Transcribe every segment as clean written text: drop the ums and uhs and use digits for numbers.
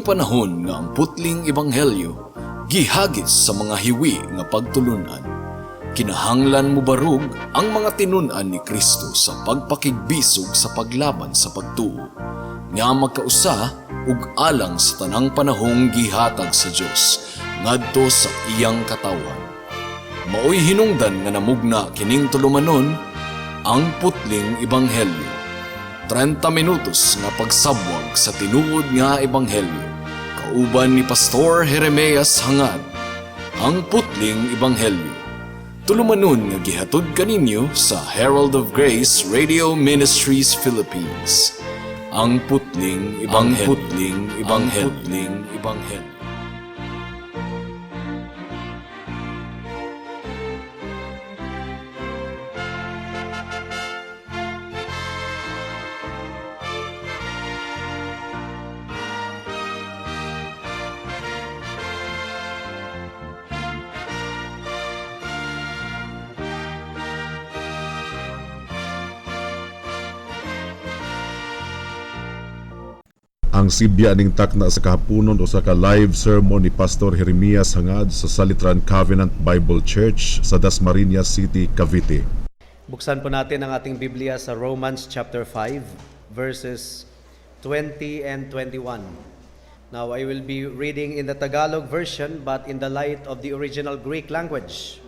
panahon nga ang putling ebanghelyo gihagis sa mga hiwi nga pagtulunan. Kinahanglan mo barug ang mga tinunan ni Kristo sa pagpakigbisog sa paglaban sa pagtuo, nga magkausa ug alang sa tanang panahong gihatag sa Dios ngadto sa iyang katawan. Maoy hinungdan nga namugna kining tulumanon ang putling ebanghelyo. 30 minutos nga pagsabwag sa tinuod nga ebanghelyo. Kauban ni Pastor Jeremias Hangad, ang putling ebanghelyo. Tulumanon nga gihatod kaninyo sa Herald of Grace Radio Ministries Philippines. Ang putling ebanghelyo. Ang putling ebanghelyo. Ang sibya ning takna sa kahaponon o sa ka-live sermon ni Pastor Jeremias Hangad sa Salitran Covenant Bible Church sa Dasmariñas City, Cavite. Buksan po natin ang ating Biblia sa Romans chapter 5 verses 20 and 21. Now I will be reading in the Tagalog version but in the light of the original Greek language.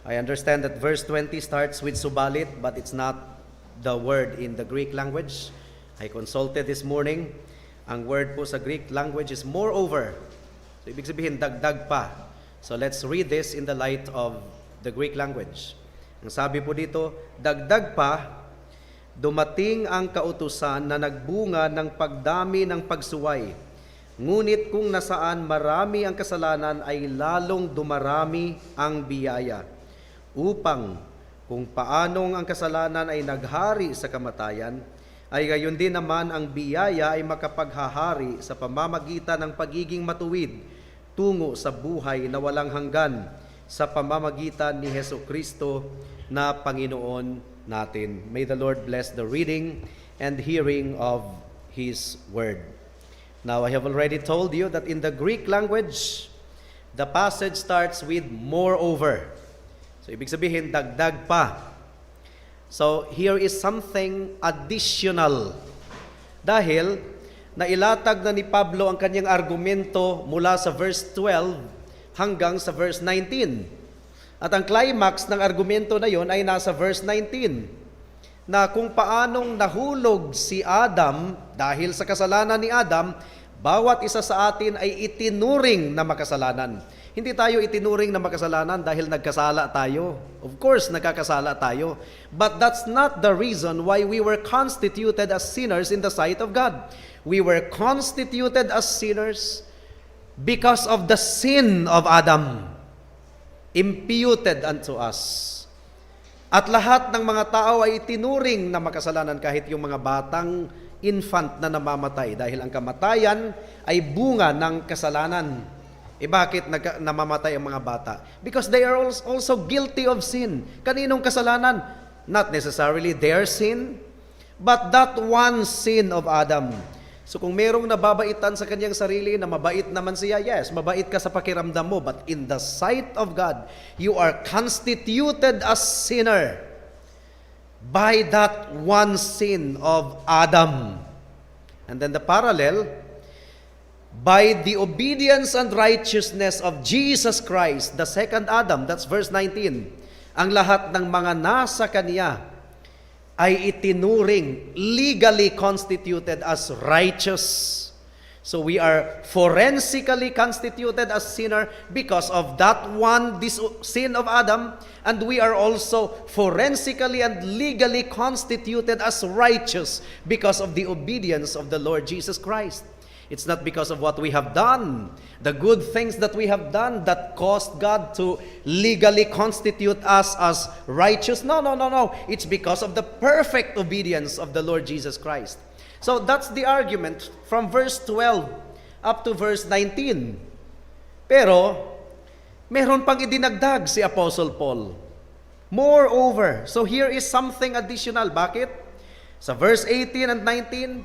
I understand that verse 20 starts with subalit but it's not the word in the Greek language. I consulted this morning. Ang word po sa Greek language is moreover. So, ibig sabihin, dagdag pa. So, let's read this in the light of the Greek language. Ang sabi po dito, dagdag pa, dumating ang kautusan na nagbunga ng pagdami ng pagsuway. Ngunit kung nasaan marami ang kasalanan ay lalong dumarami ang biyaya. Upang kung paanong ang kasalanan ay naghari sa kamatayan, ay gayon din naman ang biyaya ay makapaghahari sa pamamagitan ng pagiging matuwid tungo sa buhay na walang hanggan sa pamamagitan ni Jesucristo na Panginoon natin. May the Lord bless the reading and hearing of His Word. Now, I have already told you that in the Greek language, the passage starts with moreover. So, ibig sabihin, dagdag pa. So, here is something additional. Dahil, nailatag na ni Pablo ang kanyang argumento mula sa verse 12 hanggang sa verse 19. At ang climax ng argumento na yon ay nasa verse 19, na kung paanong nahulog si Adam dahil sa kasalanan ni Adam, bawat isa sa atin ay itinuring na makasalanan. Hindi tayo itinuring na makasalanan dahil nagkasala tayo. Of course, nagkakasala tayo. But that's not the reason why we were constituted as sinners in the sight of God. We were constituted as sinners because of the sin of Adam, imputed unto us. At lahat ng mga tao ay itinuring na makasalanan, kahit yung mga batang infant na namamatay, dahil ang kamatayan ay bunga ng kasalanan. Bakit namamatay ang mga bata? Because they are also guilty of sin. Kaninong kasalanan? Not necessarily their sin, but that one sin of Adam. So kung merong nababaitan sa kanyang sarili na mabait naman siya, yes, mabait ka sa pakiramdam mo, but in the sight of God, you are constituted as sinner by that one sin of Adam. And then the parallel, by the obedience and righteousness of Jesus Christ, the second Adam, that's verse 19, ang lahat ng mga nasa Kanya ay itinuring, legally constituted as righteous. So we are forensically constituted as sinner because of that one sin of Adam, and we are also forensically and legally constituted as righteous because of the obedience of the Lord Jesus Christ. It's not because of what we have done, the good things that we have done that caused God to legally constitute us as righteous. No. It's because of the perfect obedience of the Lord Jesus Christ. So that's the argument from verse 12 up to verse 19. Pero, meron pang idinagdag si Apostle Paul. Moreover, so here is something additional. Bakit? Sa verse 18 and 19,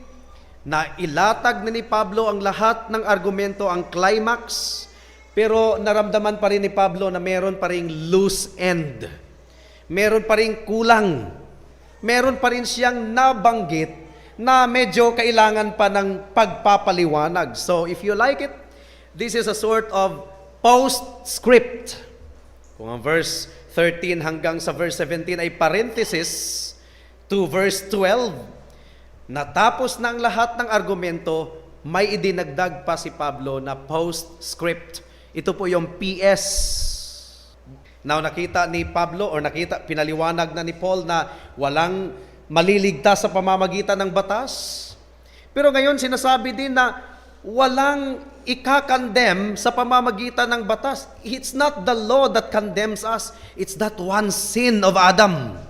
na ilatag na ni Pablo ang lahat ng argumento, ang climax, pero naramdaman pa rin ni Pablo na meron pa ring loose end. Meron pa ring kulang. Meron pa rin siyang nabanggit na medyo kailangan pa ng pagpapaliwanag. So if you like it, this is a sort of postscript. Kung ang verse 13 hanggang sa verse 17 ay parenthesis to verse 12, natapos na ang lahat ng argumento, may idinagdag pa si Pablo na postscript. Ito po yung PS. Now nakita ni Pablo pinaliwanag na ni Paul na walang maliligtas sa pamamagitan ng batas. Pero ngayon sinasabi din na walang ikakandem sa pamamagitan ng batas. It's not the law that condemns us. It's that one sin of Adam.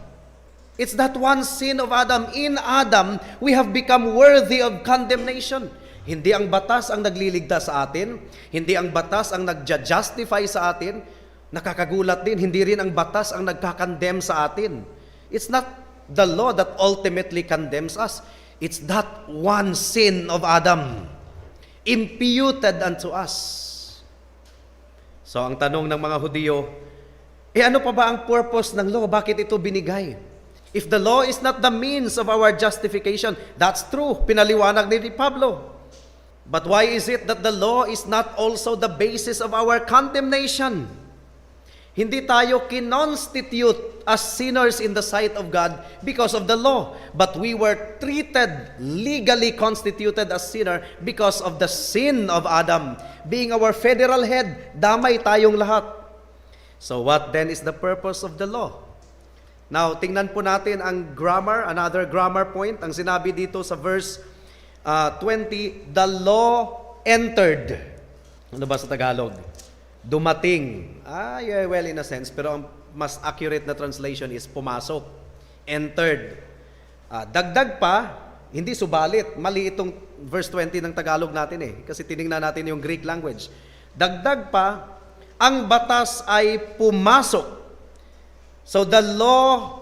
It's that one sin of Adam. In Adam, we have become worthy of condemnation. Hindi ang batas ang nagliligtas sa atin. Hindi ang batas ang nagja-justify sa atin. Nakakagulat din, hindi rin ang batas ang nagkakandem sa atin. It's not the law that ultimately condemns us. It's that one sin of Adam imputed unto us. So ang tanong ng mga Hudyo, ano pa ba ang purpose ng law? Bakit ito binigay? If the law is not the means of our justification, that's true. Pinaliwanag ni Pablo. But why is it that the law is not also the basis of our condemnation? Hindi tayo kinonstitute as sinners in the sight of God because of the law. But we were treated, legally constituted as sinner because of the sin of Adam. Being our federal head, damay tayong lahat. So what then is the purpose of the law? Now, tingnan po natin ang grammar, another grammar point. Ang sinabi dito sa verse 20, the law entered. Ano ba sa Tagalog? Dumating. Yeah, well, in a sense, pero ang mas accurate na translation is pumasok. Entered. Dagdag pa, hindi subalit. Mali itong verse 20 ng Tagalog natin kasi tinignan natin yung Greek language. Dagdag pa, ang batas ay pumasok. So the law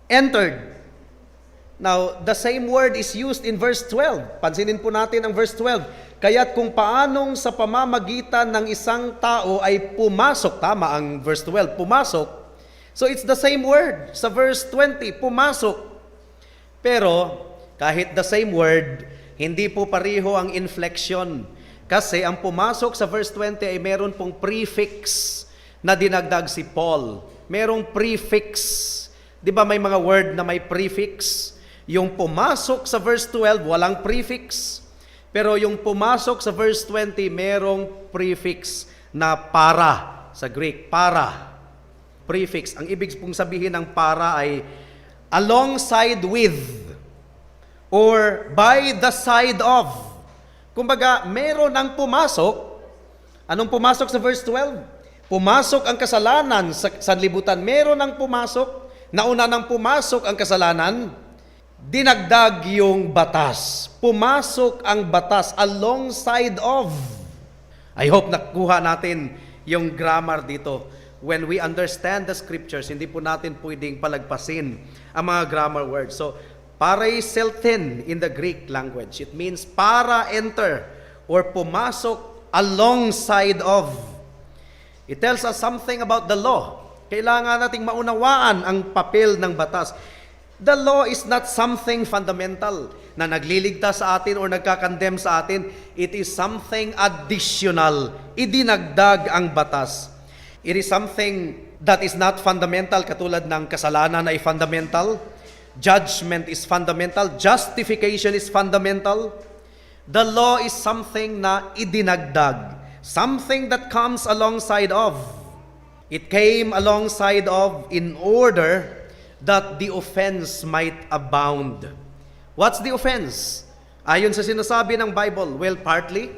entered. Now, the same word is used in verse 12. Pansinin po natin ang verse 12. Kaya't kung paanong sa pamamagitan ng isang tao ay pumasok, tama ang verse 12, pumasok. So it's the same word sa verse 20, pumasok. Pero kahit the same word, hindi po pareho ang inflection. Kasi ang pumasok sa verse 20 ay meron pong prefix na dinagdag si Paul. Merong prefix. Di ba may mga word na may prefix? Yung pumasok sa verse 12, walang prefix. Pero yung pumasok sa verse 20, merong prefix na para sa Greek. Para. Prefix. Ang ibig pong sabihin ng para ay alongside with or by the side of. Kumbaga, meron ang pumasok. Anong pumasok sa verse 12? Pumasok ang kasalanan sa sanlibutan. Meron ang pumasok. Nauna nang pumasok ang kasalanan. Dinagdag yung batas. Pumasok ang batas alongside of. I hope nakuha natin yung grammar dito. When we understand the scriptures, hindi po natin pwedeng palagpasin ang mga grammar words. So, paraiselten in the Greek language. It means para enter or pumasok alongside of. It tells us something about the law. Kailangan nating maunawaan ang papel ng batas. The law is not something fundamental na nagliligtas sa atin or nagkakandem sa atin. It is something additional. Idinagdag ang batas. It is something that is not fundamental, katulad ng kasalanan ay fundamental. Judgment is fundamental. Justification is fundamental. The law is something na idinagdag. Something that comes alongside of. It came alongside of in order that the offense might abound. What's the offense? Ayon sa sinasabi ng Bible, well, partly,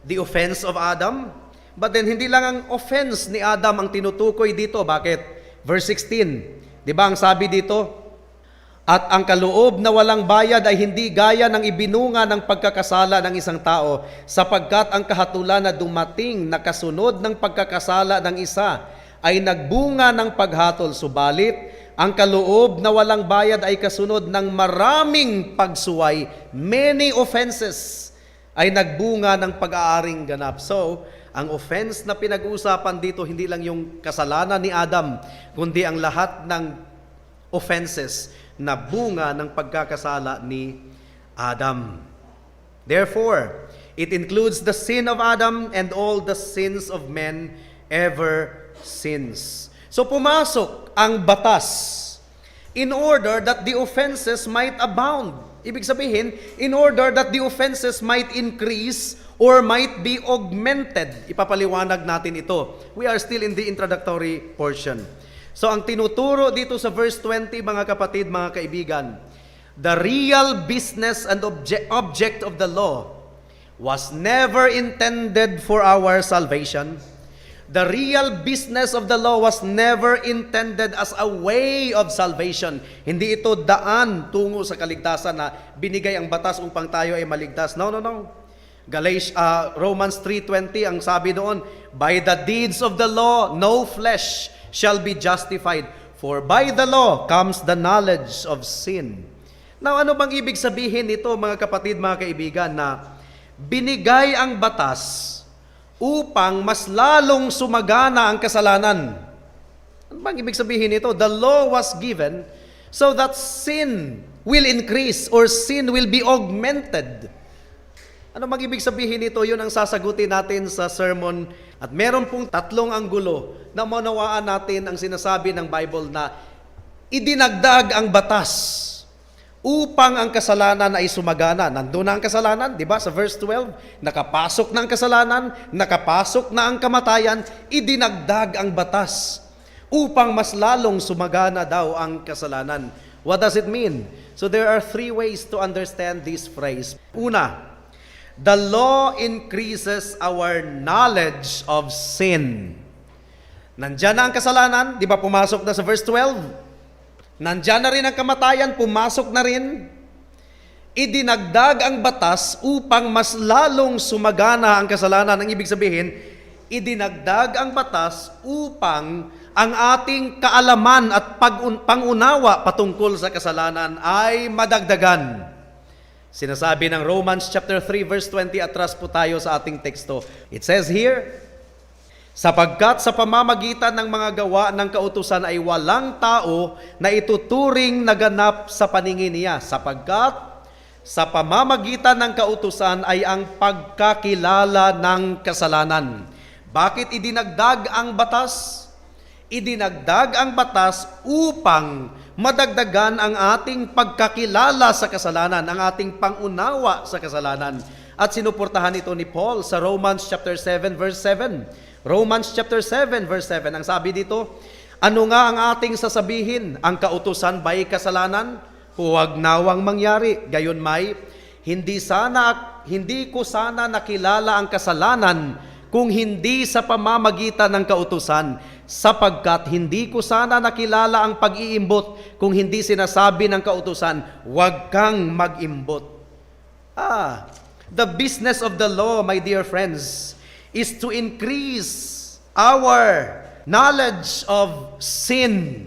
the offense of Adam. But then, hindi lang ang offense ni Adam ang tinutukoy dito. Bakit? Verse 16. Di ba ang sabi dito? At ang kaloob na walang bayad ay hindi gaya ng ibinunga ng pagkakasala ng isang tao, sapagkat ang kahatulan na dumating na kasunod ng pagkakasala ng isa ay nagbunga ng paghatol, subalit ang kaloob na walang bayad ay kasunod ng maraming pagsuway, many offenses, ay nagbunga ng pag-aaring ganap. So, ang offense na pinag-uusapan dito, hindi lang yung kasalanan ni Adam, kundi ang lahat ng offenses na bunga ng pagkakasala ni Adam. Therefore, it includes the sin of Adam and all the sins of men ever since. So pumasok ang batas in order that the offenses might abound. Ibig sabihin, in order that the offenses might increase or might be augmented. Ipapaliwanag natin ito. We are still in the introductory portion. So ang tinuturo dito sa verse 20, mga kapatid, mga kaibigan, the real business and object of the law was never intended for our salvation. The real business of the law was never intended as a way of salvation. Hindi ito daan tungo sa kaligtasan na binigay ang batas upang tayo ay maligtas. No. Romans 3:20 ang sabi doon, by the deeds of the law, no flesh shall be justified. For by the law comes the knowledge of sin. Now, ano bang ibig sabihin nito, mga kapatid, mga kaibigan, na binigay ang batas upang mas lalong sumagana ang kasalanan? Ano bang ibig sabihin nito? The law was given so that sin will increase or sin will be augmented. Ano bang ibig sabihin nito? Yun ang sasagutin natin sa sermon. At meron pong tatlong anggulo na maunawaan natin ang sinasabi ng Bible na idinagdag ang batas upang ang kasalanan ay sumagana. Nandun na ang kasalanan, di ba? Sa verse 12, nakapasok na ang kasalanan, nakapasok na ang kamatayan, idinagdag ang batas upang mas lalong sumagana daw ang kasalanan. What does it mean? So there are three ways to understand this phrase. Una, the law increases our knowledge of sin. Nandyan na ang kasalanan, di ba pumasok na sa verse 12? Nandyan na rin ang kamatayan, pumasok na rin. Idinagdag ang batas upang mas lalong sumagana ang kasalanan. Ang ibig sabihin, idinagdag ang batas upang ang ating kaalaman at pangunawa patungkol sa kasalanan ay madagdagan. Sinasabi ng Romans chapter 3 verse 20, atras po tayo sa ating teksto. It says here, sapagkat sa pamamagitan ng mga gawa ng kautusan ay walang tao na ituturing na ganap sa paningin niya. Sapagkat sa pamamagitan ng kautusan ay ang pagkakilala ng kasalanan. Bakit idinagdag ang batas? Idinagdag ang batas upang madagdagan ang ating pagkakilala sa kasalanan, ang ating pangunawa sa kasalanan. At sinuportahan ito ni Paul sa Romans chapter 7 verse 7. Romans chapter 7 verse 7, ang sabi dito, ano nga ang ating sasabihin? Ang kautusan ba'y kasalanan? Huwag nawang mangyari. Gayon may, hindi ko sana nakilala ang kasalanan kung hindi sa pamamagitan ng kautusan, sapagkat hindi ko sana nakilala ang pag-iimbot kung hindi sinasabi ng kautusan, huwag kang mag-imbot. The business of the law, my dear friends, is to increase our knowledge of sin.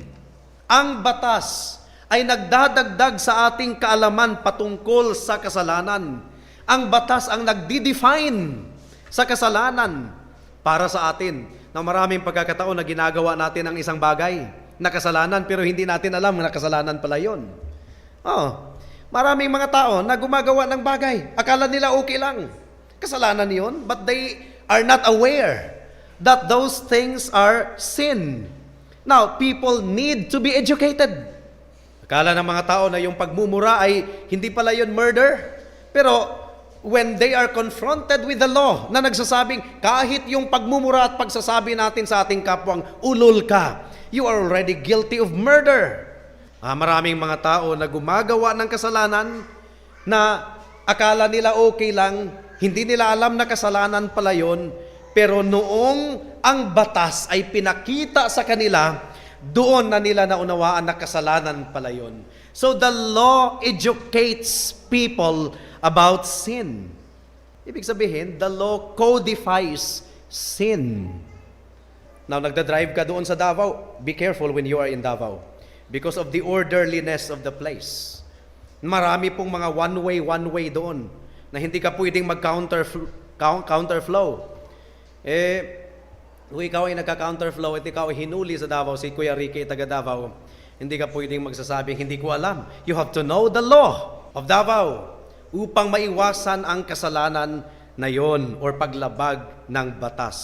Ang batas ay nagdadagdag sa ating kaalaman patungkol sa kasalanan. Ang batas ang nagdi-define sa kasalanan para sa atin. Na maraming pagkakataon na ginagawa natin ang isang bagay na kasalanan pero hindi natin alam na kasalanan pala yun. Maraming mga tao na gumagawa ng bagay, akala nila okay lang. Kasalanan yun, but they are not aware that those things are sin. Now, people need to be educated. Akala ng mga tao na yung pagmumura ay hindi pala yun murder. Pero when they are confronted with the law na nagsasabing kahit yung pagmumura at pagsasabi natin sa ating kapwang ulol ka, you are already guilty of murder. Maraming mga tao na gumagawa ng kasalanan na akala nila okay lang, hindi nila alam na kasalanan pala yun, pero noong ang batas ay pinakita sa kanila, doon na nila naunawaan na kasalanan pala yun. So the law educates people about sin. Ibig sabihin, the law codifies sin. Now, nagdadrive ka doon sa Davao, be careful when you are in Davao. because of the orderliness of the place. Marami pong mga one-way doon na hindi ka pwedeng mag-counterflow. Kung ikaw ay nagka-counterflow at ikaw ay hinuli sa Davao, si Kuya Ricky taga Davao, hindi ka pwedeng magsasabing, hindi ko alam. You have to know the law of Davao upang maiwasan ang kasalanan na yon or paglabag ng batas.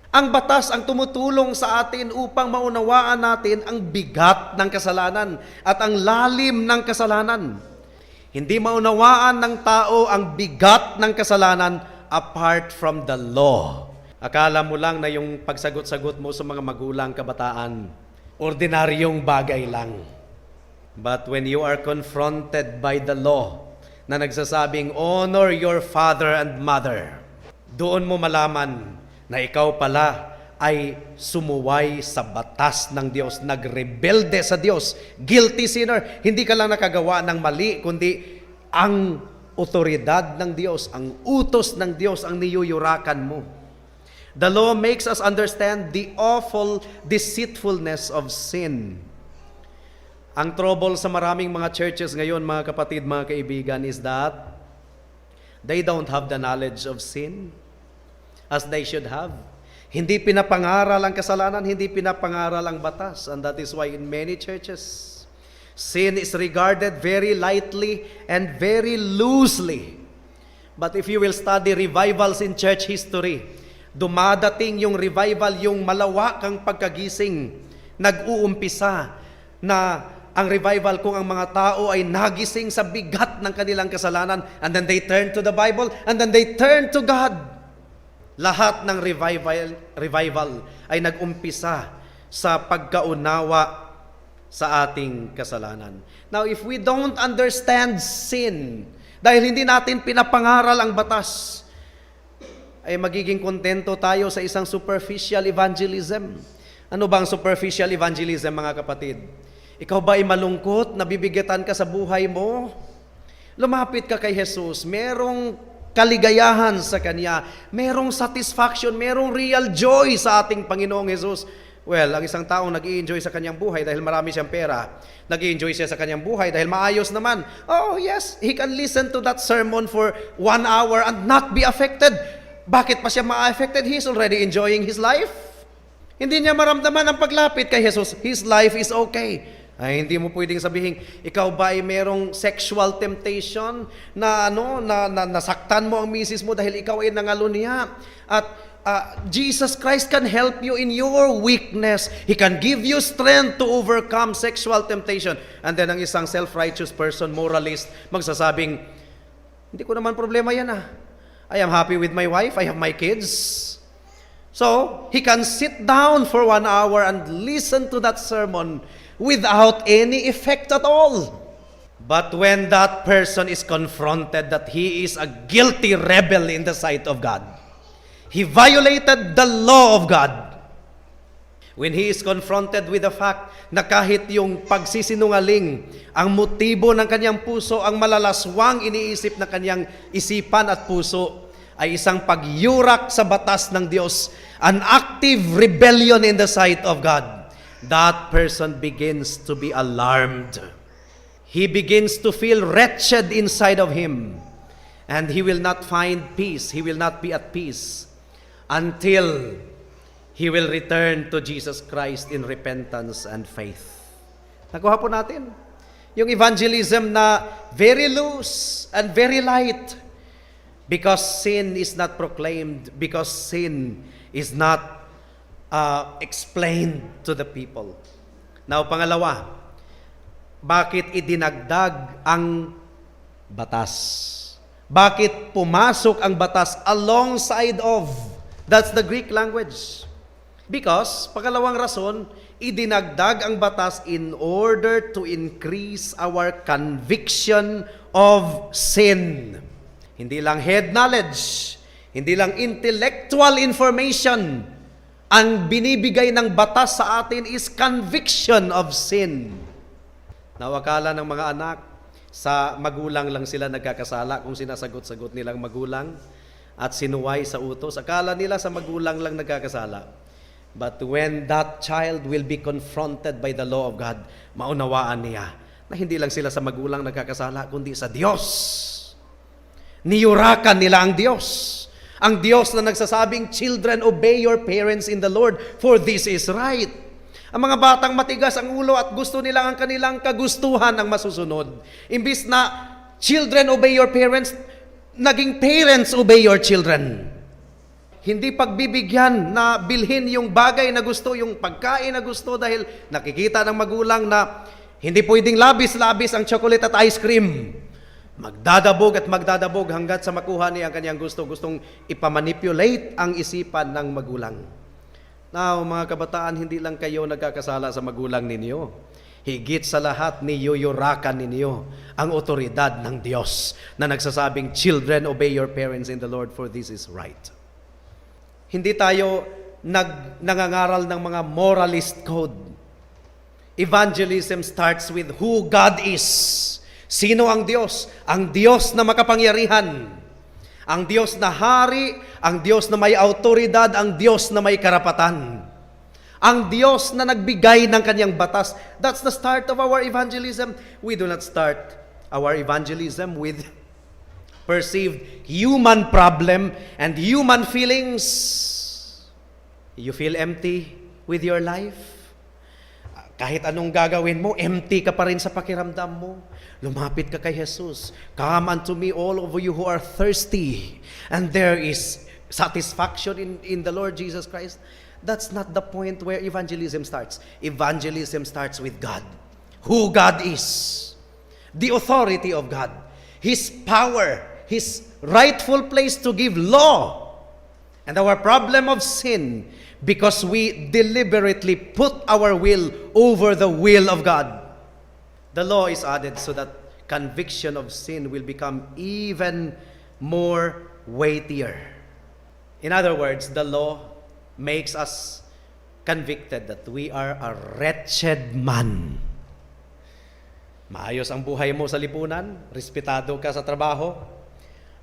Ang batas ang tumutulong sa atin upang maunawaan natin ang bigat ng kasalanan at ang lalim ng kasalanan. Hindi maunawaan ng tao ang bigat ng kasalanan apart from the law. Akala mo lang na yung pagsagot-sagot mo sa mga magulang kabataan, ordinaryong bagay lang. But when you are confronted by the law na nagsasabing, honor your father and mother, doon mo malaman na ikaw pala ay sumuway sa batas ng Diyos, nagrebelde sa Diyos, guilty sinner. Hindi ka lang nakagawa ng mali, kundi ang otoridad ng Diyos, ang utos ng Diyos ang niyuyurakan mo. The law makes us understand the awful deceitfulness of sin. Ang trouble sa maraming mga churches ngayon, mga kapatid, mga kaibigan, is that they don't have the knowledge of sin as they should have. Hindi pinapangaral ang kasalanan, hindi pinapangaral ang batas. And that is why in many churches, sin is regarded very lightly and very loosely. But if you will study revivals in church history, dumadating yung revival, yung malawakang pagkagising, nag-uumpisa na ang revival kung ang mga tao ay nagising sa bigat ng kanilang kasalanan, and then they turn to the Bible, and then they turn to God. Lahat ng revival ay nag-umpisa sa pagkaunawa sa ating kasalanan. Now, if we don't understand sin, dahil hindi natin pinapangaral ang batas, ay magiging kontento tayo sa isang superficial evangelism. Ano bang superficial evangelism, mga kapatid? Ikaw ba ay malungkot, nabibigatan ka sa buhay mo? Lumapit ka kay Jesus, merong kaligayahan sa Kanya, merong satisfaction, merong real joy sa ating Panginoong Jesus. Well, ang isang taong nag-i-enjoy sa kanyang buhay dahil marami siyang pera, nag-i-enjoy siya sa kanyang buhay dahil maayos naman. Oh yes, he can listen to that sermon for 1 hour and not be affected. Bakit pa siya ma-affected? He's already enjoying his life. Hindi niya maramdaman ang paglapit kay Jesus. His life is okay. Ay, hindi mo pwedeng sabihin, ikaw ba ay merong sexual temptation na nasaktan mo ang misis mo dahil ikaw ay nangalo niya. At Jesus Christ can help you in your weakness. He can give you strength to overcome sexual temptation. And then ang isang self-righteous person, moralist, magsasabing, hindi ko naman problema yan I am happy with my wife, I have my kids. So, he can sit down for 1 hour and listen to that sermon without any effect at all. But when that person is confronted that he is a guilty rebel in the sight of God, he violated the law of God. When he is confronted with the fact na kahit yung pagsisinungaling, ang motibo ng kanyang puso, ang malalaswang iniisip ng kanyang isipan at puso, ay isang pagyurak sa batas ng Diyos, an active rebellion in the sight of God, that person begins to be alarmed. He begins to feel wretched inside of him, and he will not find peace, he will not be at peace, until he will return to Jesus Christ in repentance and faith. Nakuha po natin yung evangelism na very loose and very light because sin is not proclaimed, because sin is not explained to the people. Now, pangalawa, bakit idinagdag ang batas? Bakit pumasok ang batas alongside of? That's the Greek language. Because, pangalawang rason, idinagdag ang batas in order to increase our conviction of sin. Hindi lang head knowledge, hindi lang intellectual information. Ang binibigay ng batas sa atin is conviction of sin. Nawakala ng mga anak, sa magulang lang sila nagkakasala kung sinasagot-sagot nilang magulang at sinuway sa utos. Akala nila sa magulang lang nagkakasala. But when that child will be confronted by the law of God, maunawaan niya na hindi lang sila sa magulang nagkakasala, kundi sa Diyos. Niyurakan nila ang Diyos. Ang Diyos na nagsasabing, "Children, obey your parents in the Lord, for this is right." Ang mga batang matigas ang ulo at gusto nilang ang kanilang kagustuhan ang masusunod. Imbis na, "Children, obey your parents," naging, "Parents, obey your children." Hindi pagbibigyan na bilhin yung bagay na gusto, yung pagkain na gusto dahil nakikita ng magulang na hindi pwedeng labis-labis ang chocolate at ice cream. Magdadabog at magdadabog hanggat sa makuha niya ang kanyang gusto. Gustong ipamanipulate ang isipan ng magulang. Now, mga kabataan, hindi lang kayo nagkakasala sa magulang ninyo. Higit sa lahat, niyuyurakan ninyo ang otoridad ng Diyos na nagsasabing, "Children, obey your parents in the Lord, for this is right." Hindi tayo nangangaral ng mga moralist code. Evangelism starts with who God is. Sino ang Diyos? Ang Diyos na makapangyarihan. Ang Diyos na hari, ang Diyos na may autoridad, ang Diyos na may karapatan. Ang Diyos na nagbigay ng kanyang batas. That's the start of our evangelism. We do not start our evangelism with perceived human problem and human feelings. You feel empty with your life? Kahit anong gagawin mo, empty ka pa rin sa pakiramdam mo. Lumapit ka kay Jesus. "Come unto me, all of you who are thirsty, and there is satisfaction in the Lord Jesus Christ." That's not the point where evangelism starts. Evangelism starts with God. Who God is. The authority of God. His power. His rightful place to give law. And our problem of sin, because we deliberately put our will over the will of God. The law is added so that conviction of sin will become even more weightier. In other words, the law makes us convicted that we are a wretched man. Maayos ang buhay mo sa lipunan, respetado ka sa trabaho,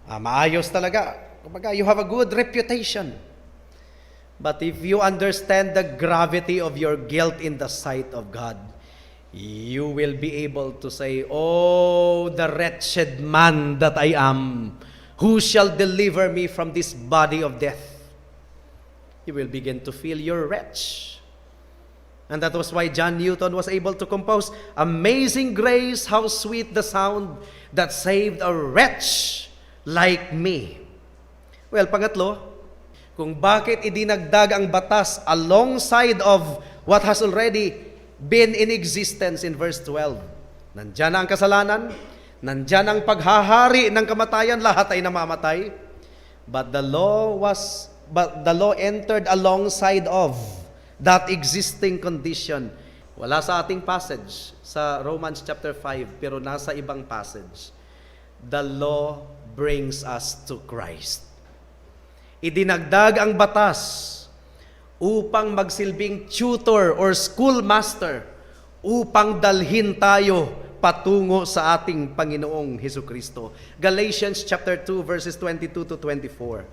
maayos talaga. Kumbaga, you have a good reputation. But if you understand the gravity of your guilt in the sight of God, you will be able to say, "Oh, the wretched man that I am, who shall deliver me from this body of death?" You will begin to feel your wretch. And that was why John Newton was able to compose, "Amazing grace, how sweet the sound that saved a wretch like me." Well, pangatlo, kung bakit idinagdag ang batas alongside of what has already been in existence in verse 12. Nandyan ang kasalanan, nandyan ang paghahari ng kamatayan, lahat ay namamatay. But the law entered alongside of that existing condition. Wala sa ating passage sa Romans chapter 5, pero nasa ibang passage. The law brings us to Christ. Idinagdag ang batas upang magsilbing tutor or schoolmaster upang dalhin tayo patungo sa ating Panginoong Hesukristo. Galatians chapter 2 verses 22 to 24.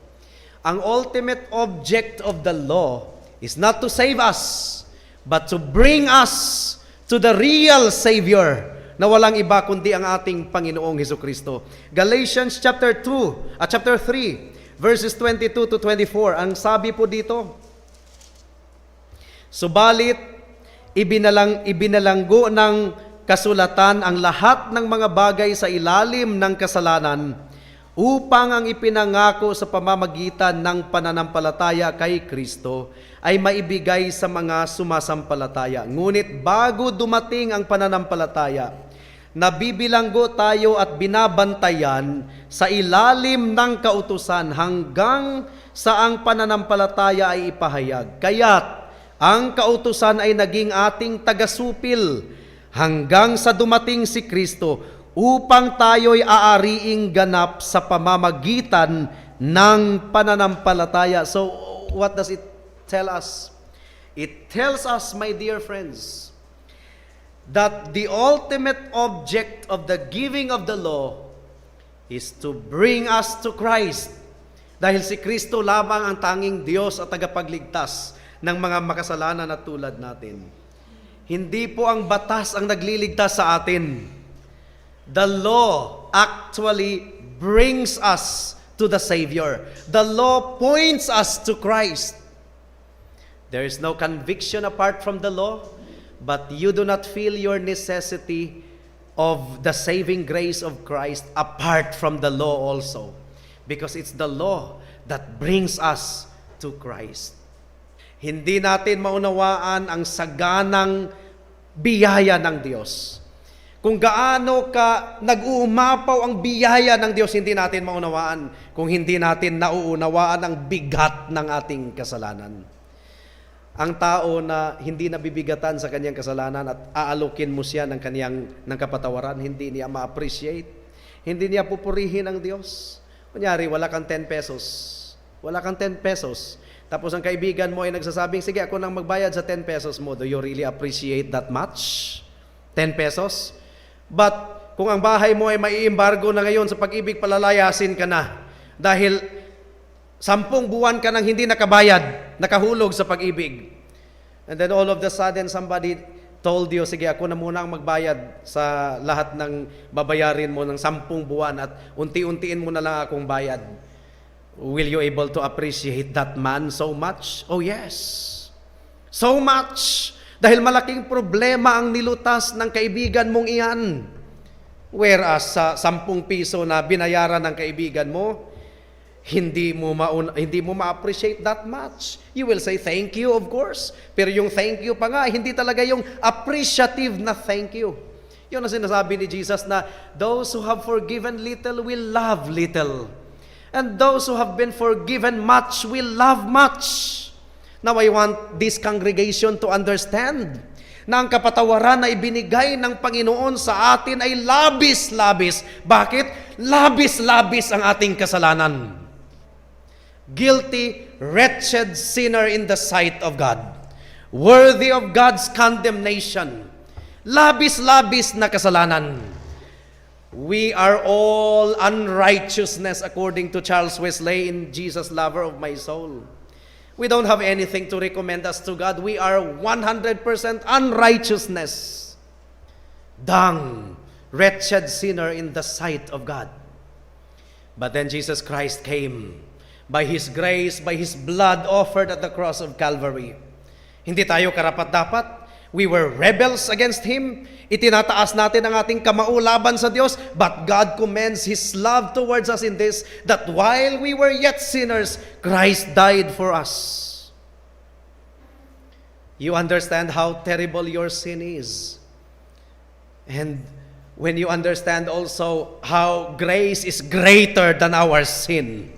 Ang ultimate object of the law is not to save us, but to bring us to the real Savior na walang iba kundi ang ating Panginoong Hesukristo. Galatians chapter 3 verses 22 to 24. Ang sabi po dito, "Subalit ibinalanggo ng kasulatan ang lahat ng mga bagay sa ilalim ng kasalanan upang ang ipinangako sa pamamagitan ng pananampalataya kay Kristo ay maibigay sa mga sumasampalataya. Ngunit bago dumating ang pananampalataya, nabibilanggo tayo at binabantayan sa ilalim ng kautusan hanggang sa ang pananampalataya ay ipahayag. Kaya't ang kautusan ay naging ating tagasupil hanggang sa dumating si Kristo upang tayo'y aariing ganap sa pamamagitan ng pananampalataya." So, what does it tell us? It tells us, my dear friends, that the ultimate object of the giving of the law is to bring us to Christ. Dahil si Kristo lamang ang tanging Diyos at tagapagligtas ng mga makasalanan na tulad natin. Hindi po ang batas ang nagliligtas sa atin. The law actually brings us to the Savior. The law points us to Christ. There is no conviction apart from the law, but you do not feel your necessity of the saving grace of Christ apart from the law also. Because it's the law that brings us to Christ. Hindi natin maunawaan ang saganang biyaya ng Diyos. Kung gaano ka nag-uumapaw ang biyaya ng Diyos, hindi natin maunawaan kung hindi natin nauunawaan ang bigat ng ating kasalanan. Ang tao na hindi nabibigatan sa kanyang kasalanan at aalukin mo siya ng kapatawaran, hindi niya ma-appreciate, hindi niya pupurihin ang Diyos. Kunyari, wala kang 10 pesos. Wala kang 10 pesos. Tapos ang kaibigan mo ay nagsasabing, sige, ako nang magbayad sa 10 pesos mo. Do you really appreciate that much? 10 pesos? But kung ang bahay mo ay mai-embargo na ngayon sa Pag-ibig, palalayasin ka na. Dahil 10 buwan ka nang hindi nakabayad, nakahulog sa Pag-ibig. And then all of the sudden, somebody told you, sige, ako na muna ang magbayad sa lahat ng babayarin mo ng 10 buwan at unti-untiin mo na lang akong bayad. Will you able to appreciate that man so much? Oh yes. So much. Dahil malaking problema ang nilutas ng kaibigan mong iyan. Whereas sa 10 piso na binayaran ng kaibigan mo, hindi mo ma-appreciate that much. You will say thank you, of course. Pero yung thank you pa nga, hindi talaga yung appreciative na thank you. Yun ang sinasabi ni Jesus na those who have forgiven little will love little. And those who have been forgiven much will love much. Now I want this congregation to understand na ang kapatawaran na ibinigay ng Panginoon sa atin ay labis-labis. Bakit? Labis-labis ang ating kasalanan. Guilty, wretched sinner in the sight of God. Worthy of God's condemnation. Labis-labis na kasalanan. We are all unrighteousness according to Charles Wesley in Jesus, Lover of My Soul. We don't have anything to recommend us to God. We are 100% unrighteousness. Dung, wretched sinner in the sight of God. But then Jesus Christ came by His grace, by His blood offered at the cross of Calvary. Hindi tayo karapat-dapat. We were rebels against Him. Itinataas natin ang ating kamao laban sa Diyos. But God commends His love towards us in this, that while we were yet sinners, Christ died for us. You understand how terrible your sin is. And when you understand also how grace is greater than our sin,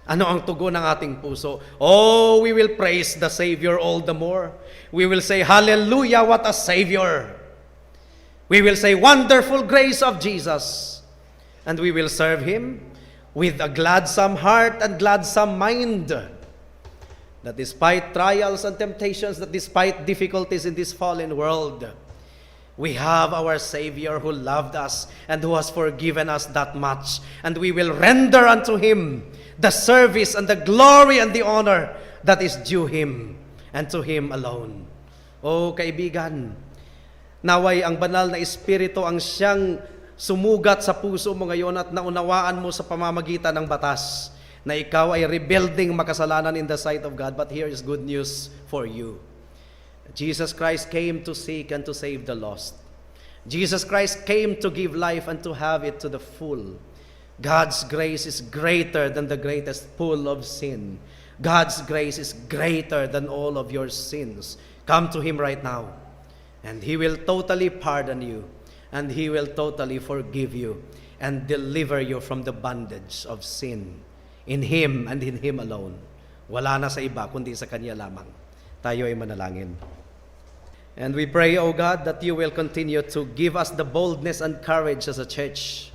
ano ang tugon ng ating puso? Oh, we will praise the Savior all the more. We will say, hallelujah, what a Savior. We will say, wonderful grace of Jesus. And we will serve Him with a gladsome heart and gladsome mind. That despite trials and temptations, that despite difficulties in this fallen world, we have our Savior who loved us and who has forgiven us that much. And we will render unto Him the service and the glory and the honor that is due Him and to Him alone. O kaibigan, naway ang banal na Espiritu ang siyang sumugat sa puso mo ngayon at naunawaan mo sa pamamagitan ng batas na ikaw ay rebuilding makasalanan in the sight of God. But here is good news for you. Jesus Christ came to seek and to save the lost. Jesus Christ came to give life and to have it to the full. God's grace is greater than the greatest pool of sin. God's grace is greater than all of your sins. Come to Him right now, and He will totally pardon you, and He will totally forgive you, and deliver you from the bondage of sin. In Him and in Him alone. Wala na sa iba, kundi sa Kanya lamang. Tayo ay manalangin. And we pray, O God, that You will continue to give us the boldness and courage as a church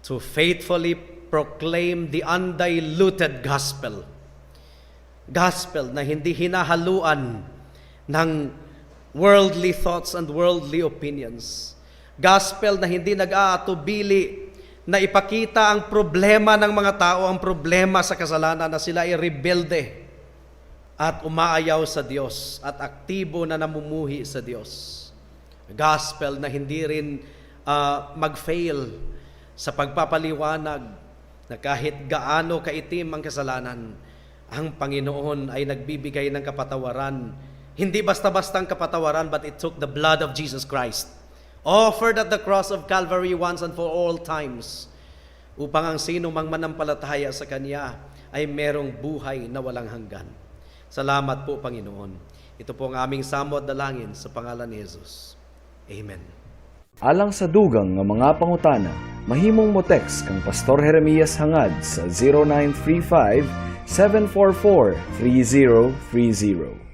to faithfully proclaim the undiluted gospel. Gospel na hindi hinahaluan ng worldly thoughts and worldly opinions. Gospel na hindi nag-aatubili na ipakita ang problema ng mga tao, ang problema sa kasalanan na sila ay rebelde. at umaayaw sa Diyos at aktibo na namumuhi sa Diyos. Gospel na hindi rin mag-fail sa pagpapaliwanag na kahit gaano kaitim ang kasalanan, ang Panginoon ay nagbibigay ng kapatawaran. Hindi basta-bastang kapatawaran, but it took the blood of Jesus Christ, offered at the cross of Calvary once and for all times, upang ang sino mang manampalataya sa Kanya ay merong buhay na walang hanggan. Salamat po, Panginoon. Ito po ang aming samo at dalangin sa pangalan ni Jesus. Amen. Alang sa dugang nga mga pangutana, mahimong mo text kang Pastor Jeremias Hangad sa 0935 744 3030.